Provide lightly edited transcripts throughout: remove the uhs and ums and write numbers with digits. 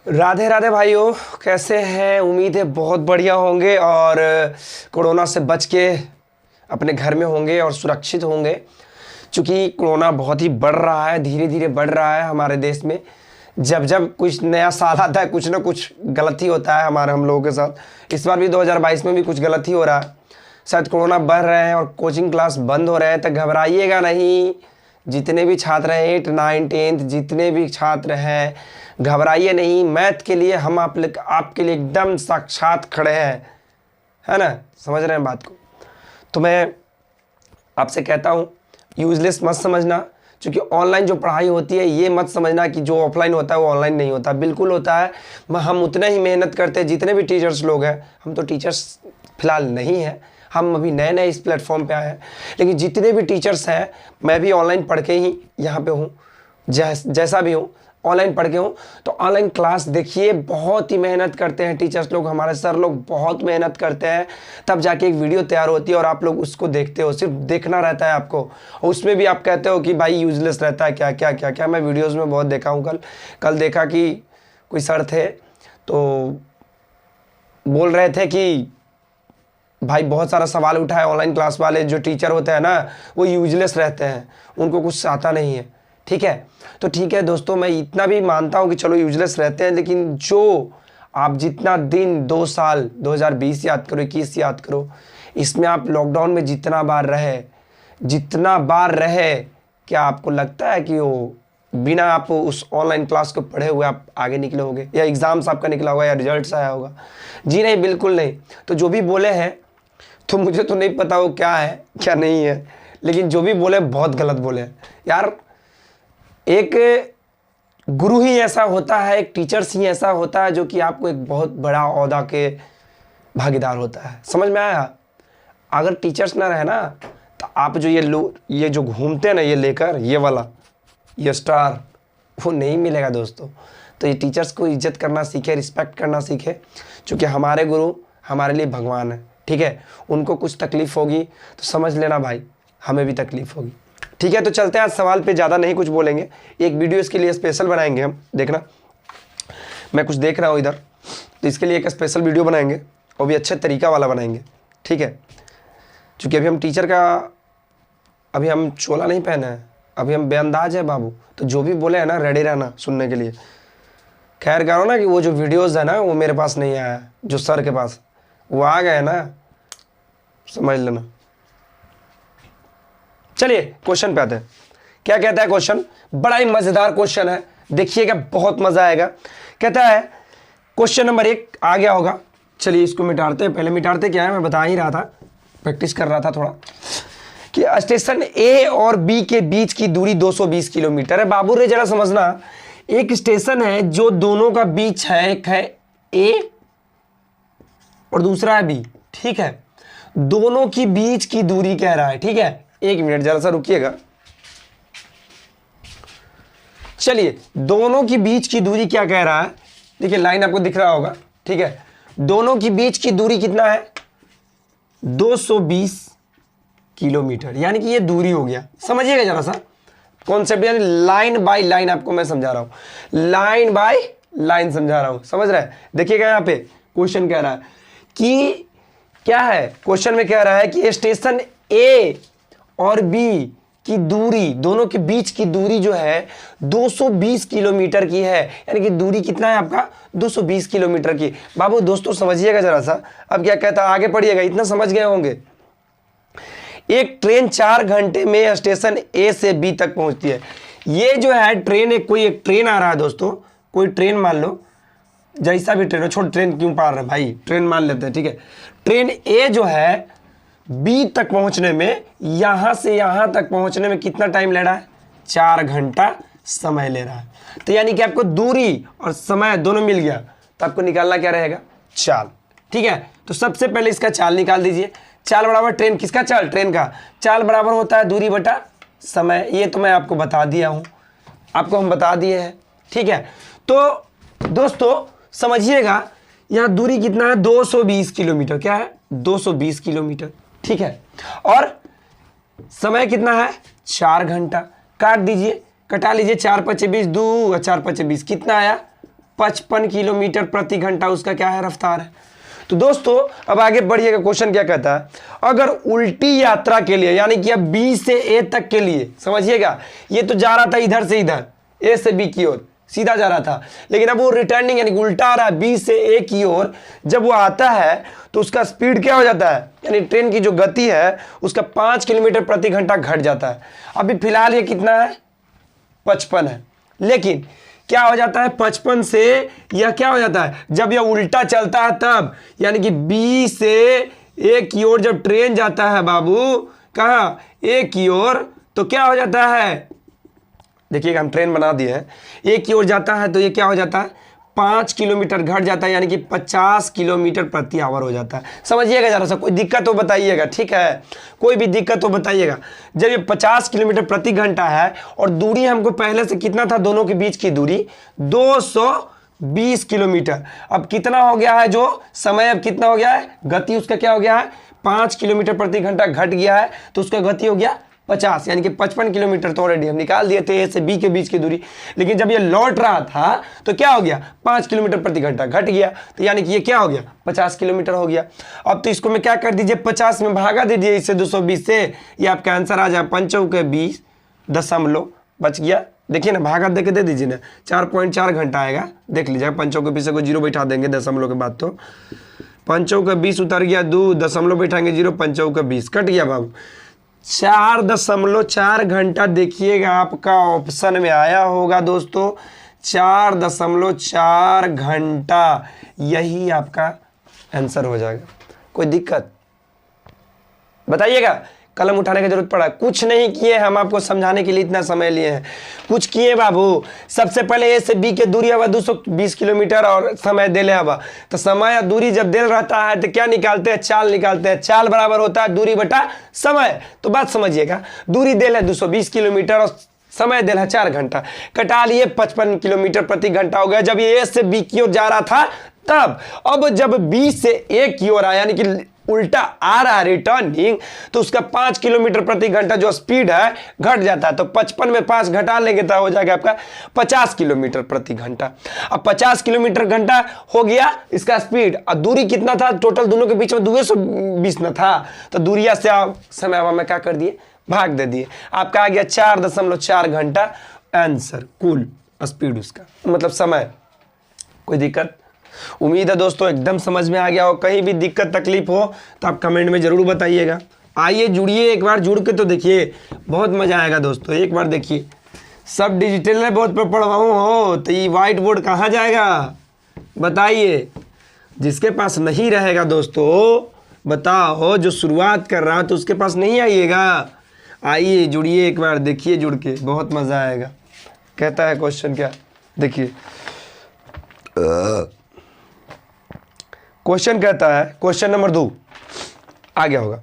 राधे राधे भाइयों, कैसे हैं? उम्मीद है बहुत बढ़िया होंगे और कोरोना से बच के अपने घर में होंगे और सुरक्षित होंगे। क्योंकि कोरोना बहुत ही बढ़ रहा है, धीरे धीरे बढ़ रहा है हमारे देश में। जब जब कुछ नया साल आता है कुछ ना कुछ गलत ही होता है हम लोगों के साथ। इस बार भी 2022 में भी कुछ गलत ही हो रहा है। शायद कोरोना बढ़ रहे हैं और कोचिंग क्लास बंद हो रहे हैं, तो घबराइएगा नहीं। जितने भी छात्र हैं 8, 9, 10 जितने भी छात्र हैं, घबराइए नहीं। मैथ के लिए हम आपके लिए एकदम साक्षात खड़े हैं, है ना? समझ रहे हैं बात को? तो मैं आपसे कहता हूँ यूजलेस मत समझना। क्योंकि ऑनलाइन जो पढ़ाई होती है ये मत समझना कि जो ऑफलाइन होता है वो ऑनलाइन नहीं होता। बिल्कुल होता है। हम उतना ही मेहनत करते हैं जितने भी टीचर्स लोग हैं। हम तो टीचर्स फिलहाल नहीं हैं, हम अभी नए नए इस प्लेटफॉर्म पे आए हैं। लेकिन जितने भी टीचर्स हैं, मैं भी ऑनलाइन पढ़ के ही यहाँ पे हूँ। जैसा भी हूँ ऑनलाइन पढ़ के हूँ। तो ऑनलाइन क्लास देखिए, बहुत ही मेहनत करते हैं टीचर्स लोग, हमारे सर लोग बहुत मेहनत करते हैं, तब जाके एक वीडियो तैयार होती है और आप लोग उसको देखते हो। सिर्फ देखना रहता है आपको, और उसमें भी आप कहते हो कि भाई यूजलेस रहता है। क्या क्या क्या क्या मैं वीडियोज़ में बहुत देखा हूँ। कल देखा कि कोई सर थे तो बोल रहे थे कि भाई बहुत सारा सवाल उठा है, ऑनलाइन क्लास वाले जो टीचर होते हैं ना वो यूजलेस रहते हैं, उनको कुछ आता नहीं है। ठीक है, तो ठीक है दोस्तों, मैं इतना भी मानता हूँ कि चलो यूजलेस रहते हैं, लेकिन जो आप जितना दिन 2 साल 2020 याद करो, 21 याद करो, इसमें आप लॉकडाउन में जितना बार रहे, क्या आपको लगता है कि वो बिना आप उस ऑनलाइन क्लास को पढ़े हुए आप आगे निकले होगे, या एग्ज़ाम्स आपका निकला होगा, या रिजल्ट्स आया होगा? जी नहीं, बिल्कुल नहीं। तो जो भी बोले हैं, तो मुझे तो नहीं पता वो क्या है क्या नहीं है, लेकिन जो भी बोले बहुत गलत बोले यार। एक गुरु ही ऐसा होता है, एक टीचर्स ही ऐसा होता है जो कि आपको एक बहुत बड़ा ओहदा के भागीदार होता है। समझ में आया? अगर टीचर्स ना रहे ना तो आप जो ये जो घूमते हैं ना, ये लेकर ये स्टार, वो नहीं मिलेगा दोस्तों। तो ये टीचर्स को इज्जत करना सीखे, रिस्पेक्ट करना सीखे, क्योंकि हमारे गुरु हमारे लिए भगवान है। ठीक है, उनको कुछ तकलीफ होगी तो समझ लेना भाई, हमें भी तकलीफ होगी। ठीक है, तो चलते हैं। आज सवाल पे ज़्यादा नहीं कुछ बोलेंगे, एक वीडियो इसके लिए स्पेशल बनाएंगे हम। देखना, मैं कुछ देख रहा हूँ इधर, तो इसके लिए एक स्पेशल वीडियो बनाएंगे, वो भी अच्छे तरीका वाला बनाएंगे। ठीक है, क्योंकि अभी हम टीचर का, अभी हम चोला नहीं पहने हैं, अभी हम बेअंदाज है बाबू। तो जो भी बोले है ना, रेडी रहना सुनने के लिए। खैर करो ना कि वो जो वीडियोज़ है ना वो मेरे पास नहीं आया, जो सर के पास वो आ गए ना, समझ लेना। चलिए क्वेश्चन पे आते हैं। क्या कहता है क्वेश्चन? बड़ा ही मजेदार क्वेश्चन है, देखिएगा बहुत मजा आएगा। कहता है क्वेश्चन नंबर 1 आ गया होगा। चलिए इसको मिटाते हैं। पहले मिटाते क्या है, मैं बता ही रहा था, प्रैक्टिस कर रहा था थोड़ा, कि स्टेशन ए और बी के बीच की दूरी 220 किलोमीटर है। बाबू रे जरा समझना, एक स्टेशन है जो दोनों का बीच है, एक है ए और दूसरा है बी। ठीक है, दोनों की बीच की दूरी कह रहा है। ठीक है, 1 मिनट जरा सा रुकिएगा। चलिए, दोनों की बीच की दूरी क्या कह रहा है? देखिए लाइन आपको दिख रहा होगा। ठीक है, दोनों की बीच की दूरी कितना है? 220 किलोमीटर, यानी कि ये दूरी हो गया। समझिएगा जरा सा कॉन्सेप्ट, यानी लाइन बाय लाइन आपको मैं समझा रहा हूं, लाइन बाय लाइन समझा रहा हूं। समझ रहे हैं? देखिएगा यहाँ पे क्वेश्चन कह रहा है कि क्या है, क्वेश्चन में कह रहा है कि स्टेशन ए और बी की दूरी, दोनों के बीच की दूरी जो है 220 किलोमीटर की है। यानी कि दूरी कितना है आपका? 220 किलोमीटर की। बाबू दोस्तों समझिएगा जरा सा, अब क्या कहता है, आगे पढ़िएगा, इतना समझ गए होंगे। एक ट्रेन 4 घंटे में स्टेशन ए से बी तक पहुंचती है। ये जो है ट्रेन, एक ट्रेन आ रहा है दोस्तों, कोई ट्रेन मान लो, जैसा भी ट्रेन हो, छोड़ ट्रेन क्यों पार रहे भाई, ट्रेन मान लेते हैं। ठीक है, ट्रेन ए जो है बी तक पहुंचने में, यहां से यहां तक पहुंचने में कितना टाइम ले रहा है? 4 घंटा समय ले रहा है। तो यानी कि आपको दूरी और समय दोनों मिल गया, तो आपको निकालना क्या रहेगा? चाल। ठीक है, तो सबसे पहले इसका चाल निकाल दीजिए। चाल बराबर ट्रेन, किसका चाल? ट्रेन का। चाल बराबर होता है दूरी बटा समय। ये तो मैं आपको बता दिया हूं, आपको हम बता दिए हैं। ठीक है, तो दोस्तों समझिएगा, यहां दूरी कितना है? 220 किलोमीटर। क्या है? 220 किलोमीटर। ठीक है, और समय कितना है? 4 घंटा। काट दीजिए, कटा लीजिए, 4 × 5 = 20, 2 और 4 × 5 = 20, कितना आया? 55 किलोमीटर प्रति घंटा उसका क्या है, रफ्तार है। तो दोस्तों अब आगे बढ़िएगा, क्वेश्चन क्या कहता है, अगर उल्टी यात्रा के लिए यानी कि अब बी से ए तक के लिए, समझिएगा ये तो जा रहा था इधर से इधर, ए से बी की ओर सीधा जा रहा था, लेकिन अब वो रिटर्निंग यानी उल्टा आ रहा है बी से ए की ओर। जब वो आता है तो उसका स्पीड क्या हो जाता है, यानी ट्रेन की जो गति है उसका 5 किलोमीटर प्रति घंटा घट जाता है। अभी फिलहाल ये कितना है, 55 है, लेकिन क्या हो जाता है 55 से यह क्या हो जाता है, जब यह उल्टा चलता है तब, यानी कि बी से ए की ओर जब ट्रेन जाता है बाबू, कहाँ, ए की ओर, तो क्या हो जाता है, देखिएगा हम ट्रेन बना दिए हैं, ए की ओर जाता है तो ये क्या हो जाता है, 5 किलोमीटर घट जाता है, यानी कि 50 किलोमीटर प्रति आवर हो जाता है। समझिएगा जरा सा, कोई दिक्कत तो बताइएगा, ठीक है, कोई भी दिक्कत तो बताइएगा। जब ये 50 किलोमीटर प्रति घंटा है और दूरी हमको पहले से कितना था, दोनों के बीच की दूरी 220 किलोमीटर, अब कितना हो गया है, जो समय अब कितना हो गया है, गति उसका क्या हो गया है, 5 किलोमीटर प्रति घंटा घट गया है, तो उसका गति हो गया 50, यानी कि 55 किलोमीटर तो ऑलरेडी हम निकाल दिए थे ए से बी के बीच की दूरी। लेकिन जब ये लौट रहा था तो क्या हो गया, 5 किलोमीटर प्रति घंटा घट गया, तो यानी कि ये क्या हो गया, 50 किलोमीटर हो गया। अब तो इसको मैं क्या कर दीजिए, 50 में भागा दीजिए इससे 220 से, ये आपका आंसर आ जाए 5 के 20 दशमलव, बच गया। देखिए ना, भागा दे के दे दीजिए ना, 4.4 घंटा आएगा, देख लीजिएगा। 5 के 20 को जीरो बैठा देंगे दशमलव के बाद, तो 5 के 20 उतर गया, 2 दशमलव बैठाएंगे जीरो, 5 के 20 कट गया बाबू, 4.4 घंटा। देखिएगा आपका ऑप्शन में आया होगा दोस्तों, 4.4 घंटा, यही आपका आंसर हो जाएगा। कोई दिक्कत बताइएगा, कलम उठाने की जरूरत पड़ा, कुछ नहीं किए हम, आपको समझाने के लिए इतना समय लिए हैं, कुछ किए बाबू। सबसे पहले ए से बी के दूरी हवा 220 किलोमीटर और समय दे ले हवा, तो समय और दूरी जब दिल रहता है तो क्या निकालते हैं, चाल निकालते हैं, चाल बराबर होता है दूरी बटा समय। तो बात समझिएगा, दूरी दिल है 220 किलोमीटर और समय दिल है 4 घंटा, कटा लिए 55 किलोमीटर प्रति घंटा हो गया जब ये ए से बी की ओर जा रहा था तब। अब जब बी से ए की ओर आया, यानी कि उल्टा आ रहा है रिटर्निंग, तो उसका 5 किलोमीटर प्रति घंटा जो स्पीड है घट जाता है, तो 55 में 5 घटा लेंगे तो हो जाएगा आपका 50 किलोमीटर प्रति घंटा। अब 50 किलोमीटर घंटा हो गया इसका स्पीड, और दूरी कितना था टोटल, दोनों के बीच में 220 न था, तो दूरिया से समय हवा में क्या कर दिए, भाग दे दिए, आपका आ गया 4.4 घंटा आंसर, कुल स्पीड उसका मतलब समय। कोई दिक्कत, उम्मीद है दोस्तों एकदम समझ में आ गया हो। कहीं भी दिक्कत तकलीफ हो तो आप कमेंट में ज़रूर बताइएगा। आइए जुड़िए, एक बार जुड़ के तो देखिए, बहुत मज़ा आएगा दोस्तों। एक बार देखिए, सब डिजिटल में बहुत पढ़वाऊँ हो तो ये वाइट बोर्ड कहाँ जाएगा बताइए। जिसके पास नहीं रहेगा दोस्तों बताओ, जो शुरुआत कर रहा है तो उसके पास नहीं आइएगा। आइए जुड़िए, एक बार देखिए जुड़ के, बहुत मज़ा आएगा। कहता है क्वेश्चन क्या, देखिए क्वेश्चन कहता है, क्वेश्चन नंबर 2 आ गया होगा,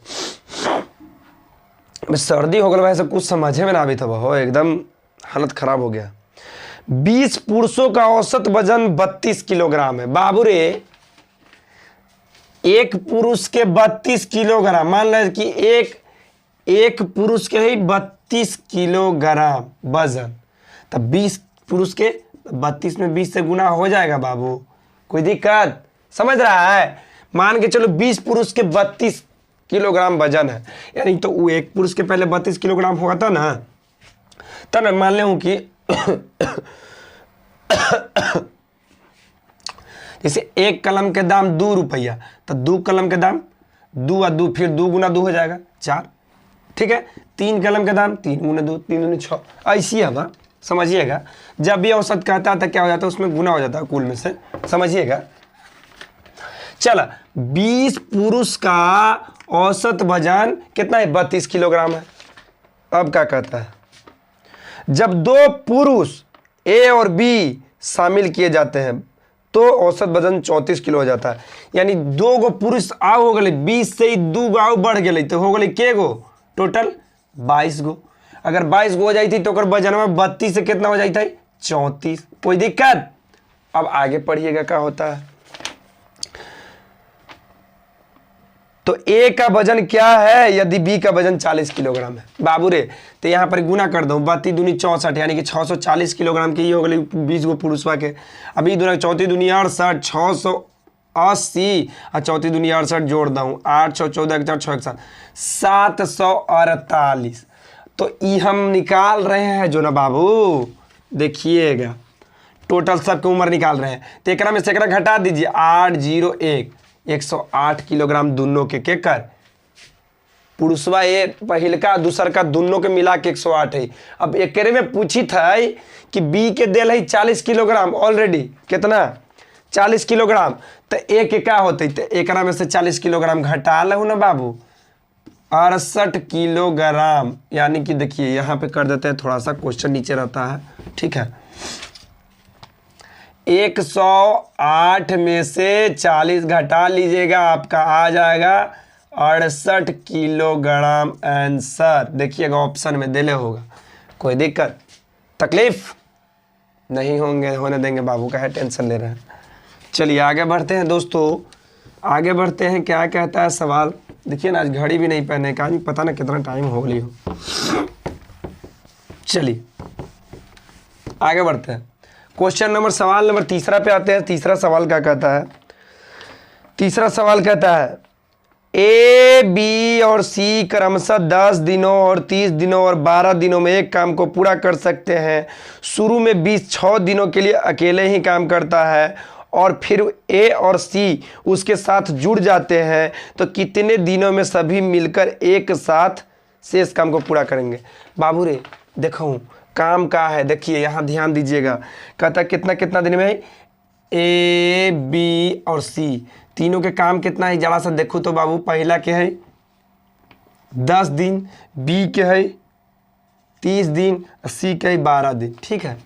सर्दी हो गया वैसे कुछ समझे में ना भी था, हो एकदम हालत खराब हो गया। 20 पुरुषों का औसत वजन 32 किलोग्राम है बाबू रे, एक पुरुष के 32 किलोग्राम, मान लें कि एक पुरुष के ही 32 किलोग्राम वजन, तब 20 पुरुष के 32 में 20 से गुना हो जाएगा बाबू। कोई दिक्कत, समझ रहा है, मान के चलो 20 पुरुष के 32 किलोग्राम वजन है, यानी तो वो एक पुरुष के पहले 32 किलोग्राम हुआ था ना, तब मैं मान लूँ कि जैसे एक कलम के दाम 2 रुपया, तो 2 कलम के दाम 2 और 2 फिर 2 गुना 2 हो जाएगा 4, ठीक है। 3 कलम के दाम 3 गुना 2, 3 दूनी 6, ऐसी है ना, समझिएगा। जब भी औसत कहता है तो क्या हो जाता है, उसमें गुना हो जाता है कुल में से, समझिएगा। चला, 20 पुरुष का औसत वजन कितना है, 32 किलोग्राम है। अब क्या कहता है, जब 2 पुरुष ए और बी शामिल किए जाते हैं तो औसत वजन 34 किलो हो जाता है। यानी 2 गो पुरुष आओ हो गए, 20 से 2 गो आओ बढ़ गए तो हो गए के गो, टोटल 22 गो। अगर 22 गो हो जाती तो वजन में 32 से कितना हो जाता है, 34। कोई दिक्कत, अब आगे पढ़िएगा क्या होता है। तो ए का वजन क्या है यदि बी का वजन 40 किलोग्राम है बाबू रे। तो यहाँ पर गुना कर दो, 32 दूनी 64 यानी कि 640 किलोग्राम के ये हो गए 20 गो पुरुषवा के। अभी दूना 34 दूनी 68 680 और 34 दूनी 68 जोड़ दूँ 8 6 14 4 6 7 748। तो ये हम निकाल रहे हैं जो ना बाबू, देखिएगा टोटल सबकी उम्र निकाल रहे हैं। तो एक में से एक घटा दीजिए 801 108 किलोग्राम दोनों के कर पुरुषवा ये पहिल का दूसर का दोनों के मिला के 108 है। अब एकरे में पूछी था कि बी के दिल है 40 किलोग्राम ऑलरेडी, कितना 40 किलोग्राम। तो एक क्या होते तो एक में से 40 किलोग्राम घटा लो ना बाबू 68 किलोग्राम। यानी कि देखिए यहाँ पे कर देते हैं, थोड़ा सा क्वेश्चन नीचे रहता है, ठीक है। 108 में से 40 घटा लीजिएगा, आपका आ जाएगा 68 किलोग्राम आंसर। देखिएगा ऑप्शन में दिले होगा, कोई दिक्कत तकलीफ नहीं होंगे, होने देंगे बाबू का है, टेंशन ले रहे हैं। चलिए आगे बढ़ते हैं दोस्तों, आगे बढ़ते हैं। क्या कहता है सवाल, देखिए ना आज घड़ी भी नहीं पहने का, पता ना कितना टाइम हो गई हो। चलिए आगे बढ़ते हैं, क्वेश्चन नंबर सवाल नंबर तीसरा पे आते हैं। तीसरा सवाल क्या कहता है, तीसरा सवाल कहता है ए बी और सी क्रमशः 10 दिनों और 30 दिनों और 12 दिनों में एक काम को पूरा कर सकते हैं। शुरू में बी 6 दिनों के लिए अकेले ही काम करता है और फिर ए और सी उसके साथ जुड़ जाते हैं, तो कितने दिनों में सभी मिलकर एक साथ से इस काम को पूरा करेंगे। बाबू रे देखो काम का है, देखिए यहाँ ध्यान दीजिएगा, कहता कितना कितना दिन में ए बी और सी तीनों के काम कितना है जरा सा देखो तो बाबू। पहला के है 10 दिन, बी के है 30 दिन, सी के है 12 दिन, ठीक है।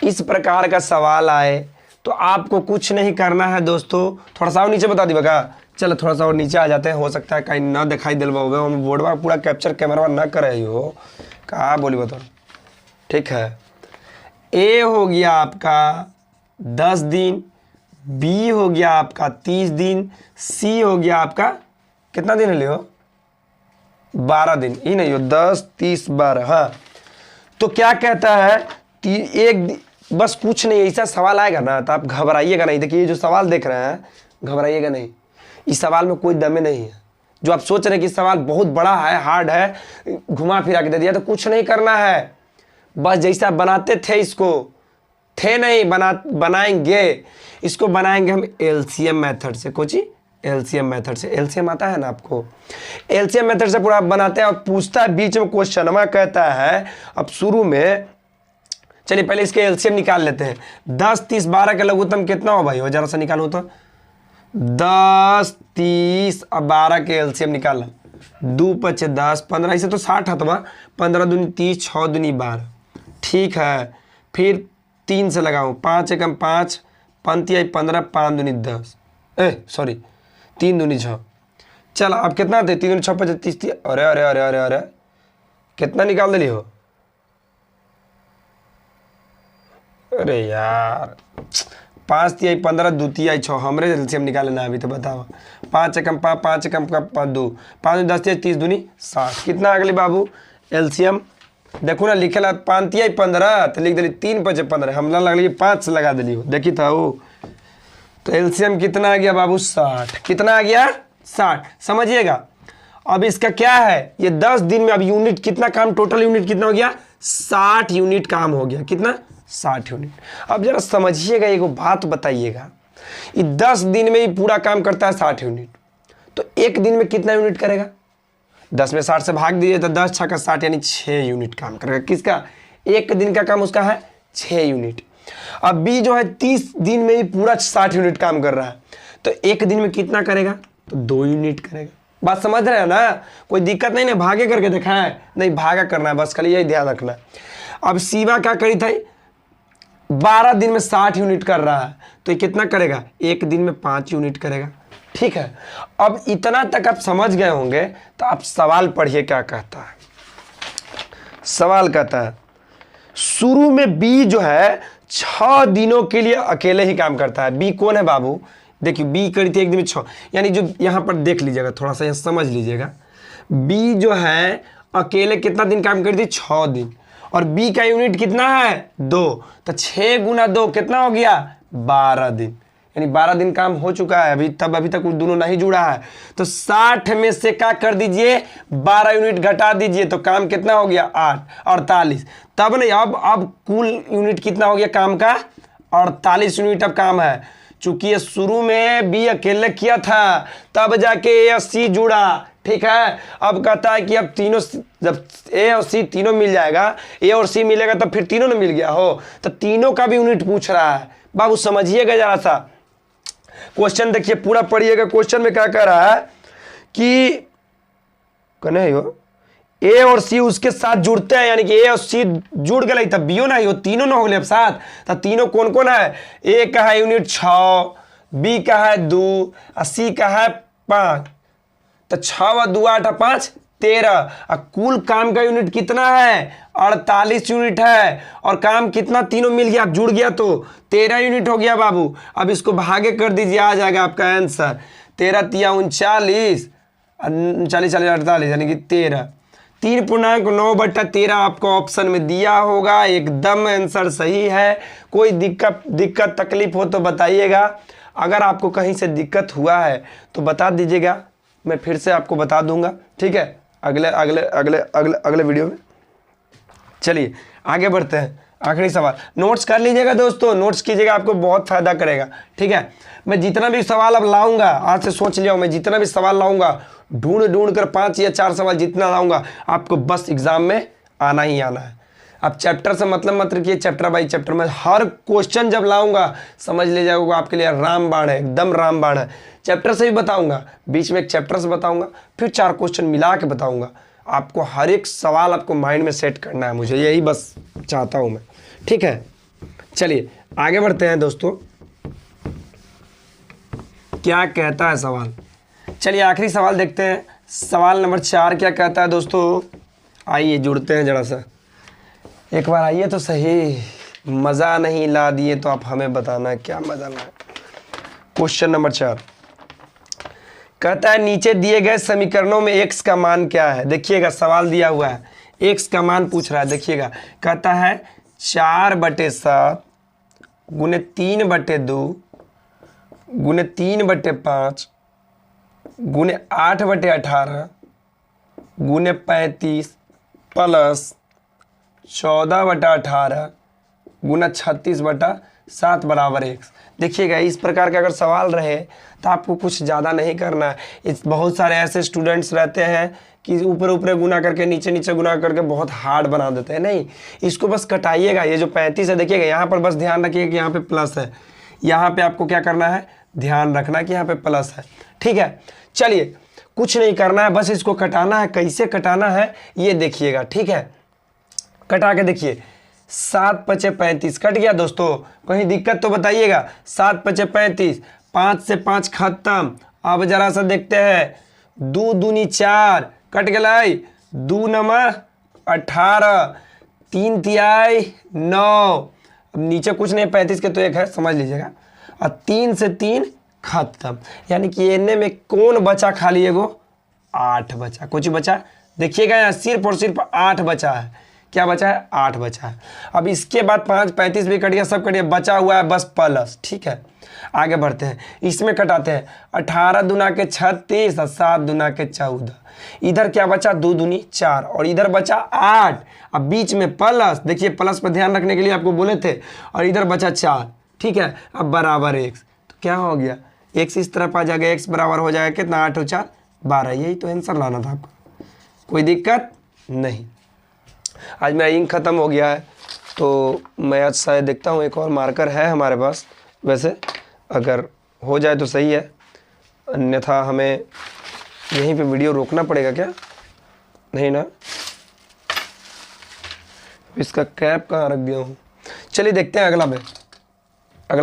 इस प्रकार का सवाल आए तो आपको कुछ नहीं करना है दोस्तों, थोड़ा सा और नीचे बता दी बगा, चलो थोड़ा सा और नीचे आ जाते हैं, हो सकता है कहीं ना दिखाई दिलवा हो, हम बोर्डवा पूरा कैप्चर कैमरा ना कर रही हो, कहा बोली बताओ, ठीक है। ए हो गया आपका 10 दिन, बी हो गया आपका 30 दिन, सी हो गया आपका कितना दिन ले हो 12 दिन, ही नहीं हो 10 30 12, हाँ। तो क्या कहता है एक बस कुछ नहीं, ऐसा सवाल आएगा ना तो आप घबराइएगा नहीं। देखिए ये जो सवाल देख रहे हैं घबराइएगा नहीं, इस सवाल में कोई दमे नहीं है। जो आप सोच रहे हैं कि सवाल बहुत बड़ा है, हार्ड है, घुमा फिरा के दे दिया, तो कुछ नहीं करना है। बस जैसा बनाते थे इसको, थे नहीं बनाएंगे इसको, बनाएंगे हम एलसीएम मेथड से। कुछ एलसीएम मेथड से, एलसीएम आता है ना आपको, एलसीएम मेथड से पूरा बनाते हैं। और पूछता है बीच में क्वेश्चन, कहता है अब शुरू में, चलिए पहले इसके एलसीएम निकाल लेते हैं। 10 30 12 का लघुत्तम कितना हो भाई, हो जरा सा निकालो तो। 10 30 और 12 के एलसीएम निकाला, 2 5 10 15, इसे तो 60 हतवा, 15 दूनी 30 6 दूनी 12, ठीक है। फिर 3 से लगाऊं, 5 एकम 5, 5 आई 15, 5 दूनी 10, सॉरी 3 दूनी 6। चल अब कितना थे, 3 दूनी 6 5 30, अरे अरे अरे अरे अरे कितना निकाल दिली हो, अरे यार 5 तिहाई 15, 2 तिहाई 6, हमरे एलसीएम निकाले ना अभी, तो बताओ 5 एकम 5, 5 एकम 2, 5 10 तिहाई 30 दूनी 60, कितना अगली बाबू एलसीएम देखो ना, लिखेला 5 तिहाई 15 तो लिख दिली 3 5 15, हमला लगली 5 से लगा दिली हो, देखी था वो। तो एलसीएम कितना आ गया बाबू 60, कितना आ गया 60, समझिएगा। अब इसका क्या है, ये 10 दिन में अब यूनिट कितना काम, टोटल यूनिट कितना हो गया 60 यूनिट काम हो गया, कितना 60 यूनिट। अब जरा समझिएगा, एक बात बताइएगा, ये 10 दिन में ही पूरा काम करता है 60 यूनिट, तो एक दिन में कितना यूनिट करेगा, 10 में 60 से भाग दीजिए तो 10 6 का 60 यानी 6 यूनिट काम करेगा। किसका, एक दिन का काम उसका है 6 यूनिट। अब बी जो है 30 दिन में ही पूरा 60 यूनिट काम कर रहा है, तो एक दिन में कितना करेगा, तो 2 यूनिट करेगा। बात समझ रहे हैं ना, कोई दिक्कत नहीं ना, भागे करके देखा है नहीं, भागा करना है बस, खाली यही ध्यान रखना है। अब सीवा क्या करी था, 12 दिन में 60 यूनिट कर रहा है, तो ये कितना करेगा, एक दिन में 5 यूनिट करेगा, ठीक है। अब इतना तक आप समझ गए होंगे, तो आप सवाल पढ़िए क्या कहता है। सवाल कहता है शुरू में बी जो है 6 दिनों के लिए अकेले ही काम करता है। बी कौन है बाबू, देखिए बी करी थी 1 दिन में 6, यानी जो यहाँ पर देख लीजिएगा, थोड़ा सा यहाँ समझ लीजिएगा, बी जो है अकेले कितना दिन काम करी थी, 6 दिन, और बी का यूनिट कितना है 2, तो 6 गुना 2 कितना हो गया 12 दिन, यानी 12 दिन काम हो चुका है। अभी तक दोनों नहीं जुड़ा है, तो 60 में से क्या कर दीजिए 12 यूनिट घटा दीजिए, तो काम कितना हो गया 8 48, तब नहीं अब कुल यूनिट कितना हो गया काम का 48 यूनिट अब काम है। चूंकि ये शुरू में बी अकेले किया था तब जाके ए और सी जुड़ा, ठीक है। अब कहता है कि अब तीनों, जब ए और सी तीनों मिल जाएगा, ए और सी मिलेगा तो फिर तीनों ने मिल गया हो, तो तीनों का भी यूनिट पूछ रहा है। बाबू समझिएगा जरा सा क्वेश्चन, देखिए पूरा पढ़िएगा। क्वेश्चन में क्या कह रहा है कि कने हो ए और सी उसके साथ जुड़ते हैं, यानी कि ए और सी जुड़ गए तब बीओ ना हो, तीनों ना हो गए अब साथ, तो तीनों कौन कौन है, ए का है यूनिट 6, बी का है 2 और सी का है 5, तो 6 और 2 8 और 5 13, और कुल काम का यूनिट कितना है 48 यूनिट है, और काम कितना तीनों मिल गया जुड़ गया तो 13 यूनिट हो गया बाबू। अब इसको भागे कर दीजिए, आ जाएगा आपका आंसर 13 तिया 39, 39 48, यानी कि 13, 3.9/13 आपको ऑप्शन में दिया होगा, एकदम आंसर सही है। कोई दिक्कत तकलीफ हो तो बताइएगा, अगर आपको कहीं से दिक्कत हुआ है तो बता दीजिएगा, मैं फिर से आपको बता दूंगा, ठीक है, अगले वीडियो में। चलिए आगे बढ़ते हैं, आखिरी सवाल। नोट्स कर लीजिएगा दोस्तों, नोट्स कीजिएगा, आपको बहुत फायदा करेगा, ठीक है। मैं जितना भी सवाल अब लाऊंगा, आज से सोच लिया हूं, मैं जितना भी सवाल लाऊंगा ढूंढ कर 5 या 4 सवाल जितना लाऊंगा, आपको बस एग्जाम में आना ही आना है। अब चैप्टर से मतलब मत रखिए, चैप्टर बाई चैप्टर में हर क्वेश्चन जब लाऊंगा समझ लीजिएगा आपके लिए रामबाण है, एकदम रामबाण है। चैप्टर से भी बताऊंगा, बीच में एक चैप्टर से बताऊंगा, फिर 4 क्वेश्चन मिला के बताऊंगा। आपको हर एक सवाल आपको माइंड में सेट करना है, मुझे यही बस चाहता हूं मैं, ठीक है। चलिए आगे बढ़ते हैं दोस्तों, क्या कहता है सवाल। चलिए आखिरी सवाल देखते हैं, सवाल नंबर 4 क्या कहता है दोस्तों। आइए जुड़ते हैं जरा सा, एक बार आइए तो सही, मज़ा नहीं ला दिए तो आप हमें बताना क्या मज़ा ला। क्वेश्चन नंबर 4 कहता है नीचे दिए गए समीकरणों में x का मान क्या है। देखिएगा सवाल दिया हुआ है, x का मान पूछ रहा है। देखिएगा कहता है 4/7 गुने 3/2 गुने 3/5 गुने 8/18 गुने 35 प्लस 14/18 गुना 36/7 बराबर x। देखिएगा इस प्रकार का अगर सवाल रहे तो आपको कुछ ज़्यादा नहीं करना है। इस बहुत सारे ऐसे स्टूडेंट्स रहते हैं कि ऊपर ऊपर गुना करके नीचे नीचे गुना करके बहुत हार्ड बना देते हैं। नहीं, इसको बस कटाइएगा। ये जो 35 है देखिएगा, यहाँ पर बस ध्यान रखिएगा कि यहाँ पे प्लस है, यहाँ पे आपको क्या करना है, ध्यान रखना कि यहाँ पे प्लस है, ठीक है। चलिए कुछ नहीं करना है, बस इसको कटाना है। कैसे कटाना है ये देखिएगा, ठीक है। कटा के देखिए, 7×5 35 कट गया दोस्तों, कहीं दिक्कत तो बताइएगा। 7×5 35, 5 से 5 खत्म। अब जरा सा देखते हैं, 2 दूनी 4 कट गया, 2 नमा 18, 3 तिहाई 9। अब नीचे कुछ नहीं, 35 के तो 1 है, समझ लीजिएगा। और 3 से 3 खत्म, यानी कि एने में कौन बचा, खाली एगो 8 बचा। कुछ बचा देखिएगा, यहाँ सिर्फ और सिर्फ 8 बचा है। क्या बचा है, 8 बचा है। अब इसके बाद 5 35 भी कट गया, सब कट गया, बचा हुआ है बस प्लस, ठीक है। आगे बढ़ते हैं, इसमें कटाते हैं। 18 दूना के 36 और 7 दूना के 14। इधर क्या बचा, 2 दूनी 4 और इधर बचा 8। अब बीच में प्लस, देखिए प्लस पर ध्यान रखने के लिए आपको बोले थे, और इधर बचा 4, ठीक है। अब बराबर x, तो क्या हो गया, x इस तरफ आ जाएगा, x बराबर हो जाएगा कितना, 8 और 4 12। यही तो आंसर लाना था आपको, कोई दिक्कत नहीं। आज मेरा इंक ख़त्म हो गया है, तो मैं आज शायद देखता हूँ एक और मार्कर है हमारे पास, वैसे अगर हो जाए तो सही है, अन्यथा हमें यहीं पे वीडियो रोकना पड़ेगा क्या, नहीं ना। इसका कैप कहाँ रख दिया हूँ। चलिए देखते हैं अगला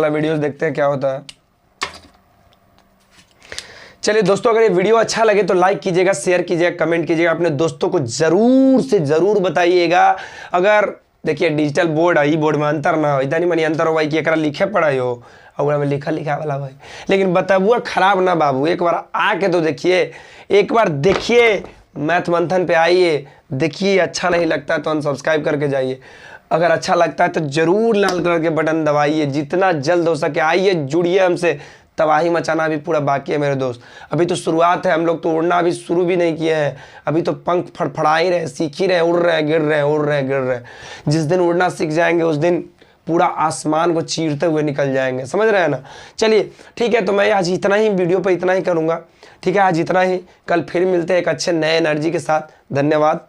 वीडियो देखते हैं क्या होता है। चलिए दोस्तों, अगर ये वीडियो अच्छा लगे तो लाइक कीजिएगा, शेयर कीजिएगा, कमेंट कीजिएगा, अपने दोस्तों को ज़रूर से ज़रूर बताइएगा। अगर देखिए डिजिटल बोर्ड है, ई बोर्ड में अंतर ना हो, इतना नहीं मनी अंतर हो भाई कि एकरा लिखे पढ़ाई हो और में लिखा लिखा वाला भाई। लेकिन बताबुआ खराब ना बाबू, एक बार आके तो देखिए, एक बार देखिए, मैथ मंथन पे आइए, देखिए, अच्छा नहीं लगता तो अनसब्सक्राइब करके जाइए, अगर अच्छा लगता है तो जरूर लाल कलर के बटन दबाइए, जितना जल्द हो सके आइए, जुड़िए हमसे। तबाही मचाना अभी पूरा बाकी है मेरे दोस्त, अभी तो शुरुआत है, हम लोग तो उड़ना अभी शुरू भी नहीं किए हैं, अभी तो पंख फड़फड़ा ही रहे, सीख ही रहे, उड़ रहे गिर रहे उड़ रहे गिर रहे। जिस दिन उड़ना सीख जाएंगे उस दिन पूरा आसमान को चीरते हुए निकल जाएंगे, समझ रहे हैं ना। चलिए ठीक है, तो मैं आज इतना ही वीडियो पे इतना ही करूँगा, ठीक है, आज इतना ही, कल फिर मिलते हैं एक अच्छे नए एनर्जी के साथ। धन्यवाद।